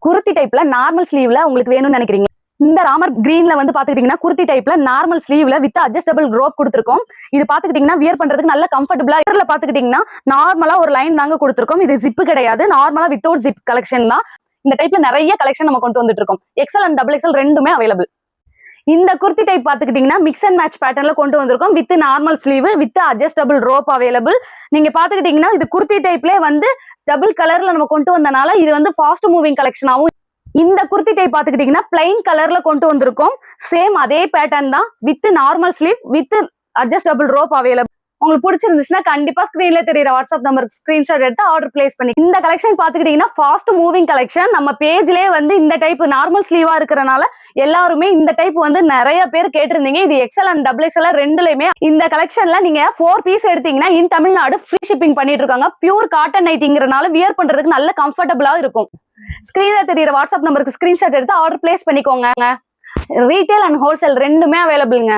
குர்த்தி டைப்ல நார்மல் ஸ்லீவ்ல உங்களுக்கு வேணும்னு நினைக்கிறீங்க, இந்த ராமர் கிரீன்ல வந்து பாத்துக்கிட்டீங்கன்னா குர்த்தி டைப்ல நார்மல் ஸ்லீவ்ல வித் அட்ஜஸ்டபிள் ரோப் கொடுத்துருக்கோம். இது பாத்துக்கிட்டீங்கன்னா வியர் பண்றதுக்கு நல்ல கம்ஃபர்டபுளா. இதுல பாத்துக்கிட்டீங்கன்னா நார்மலா ஒரு லைன் தாங்க கொடுத்துருக்கோம். இது ஜிப்பு கிடையாது, நார்மலா வித்தவுட் ஜிப் கலெக்ஷன் தான். இந்த டைப்ல நிறைய கலெக்ஷன் நம்ம கொண்டு வந்துட்டு இருக்கோம். எக்ஸல் அண்ட் டபுள் எக்ஸல் ரெண்டுமே அவைலபிள். இந்த குர்த்தி டைப் பாத்துக்கிட்டீங்கன்னா மிக்ஸ் அண்ட் மேட்ச் பேட்டர்ன்ல கொண்டு வந்திருக்கோம். With normal sleeve with adjustable rope available. நீங்க பாத்துக்கிட்டீங்கன்னா இது குர்த்தி டைப்ல வந்து டபுள் கலர்ல நம்ம கொண்டு வந்தனால இது வந்து ஃபாஸ்ட் மூவிங் கலெக்ஷனாவும். இந்த குர்த்தி டைப் பாத்துக்கிட்டீங்கன்னா பிளைன் கலர்ல கொண்டு வந்திருக்கோம். சேம் அதே பேட்டர்ன் தான் with normal sleeve with adjustable rope available. உங்களுக்கு பிடிச்சிருந்துச்சுன்னா கண்டிப்பா ஸ்கிரீன்ல தெரியற வாட்ஸ்அப் நம்பருக்கு ஸ்கிரீன்ஷாட் எடுத்து ஆர்டர் பிளேஸ் பண்ணி. இந்த கலெக்ஷன் பாத்துக்கிட்டீங்கன்னா ஃபாஸ்ட் மூவிங் கலெக்ஷன். நம்ம பேஜ்லயே வந்து இந்த டைப் நார்மல் ஸ்லீவா இருக்கிறனால எல்லாருமே இந்த டைப் வந்து நிறைய பேர் கேட்டிருந்தீங்க. இது எக்ஸல் அண்ட் டபுள் எக்ஸல் ரெண்டுலயுமே இந்த கலெக்ஷன்ல நீங்க 4 பீஸ் எடுத்தீங்கன்னா இன் தமிழ்நாடு ஃப்ரீ ஷிப்பிங் பண்ணிட்டு இருக்காங்க. பியூர் காட்டன் நைட்டிங்கிறனால வியர் பண்றதுக்கு நல்ல கம்ஃபர்டபுளா இருக்கும். ஸ்கிரீன்ல தெரியற வாட்ஸ்அப் நம்பருக்கு ஸ்கிரீன்ஷாட் எடுத்து ஆர்டர் பிளேஸ் பண்ணிக்கோங்க. ரீட்டைல் அண்ட் ஹோல்சேல் ரெண்டுமே அவைலபிள்ங்க.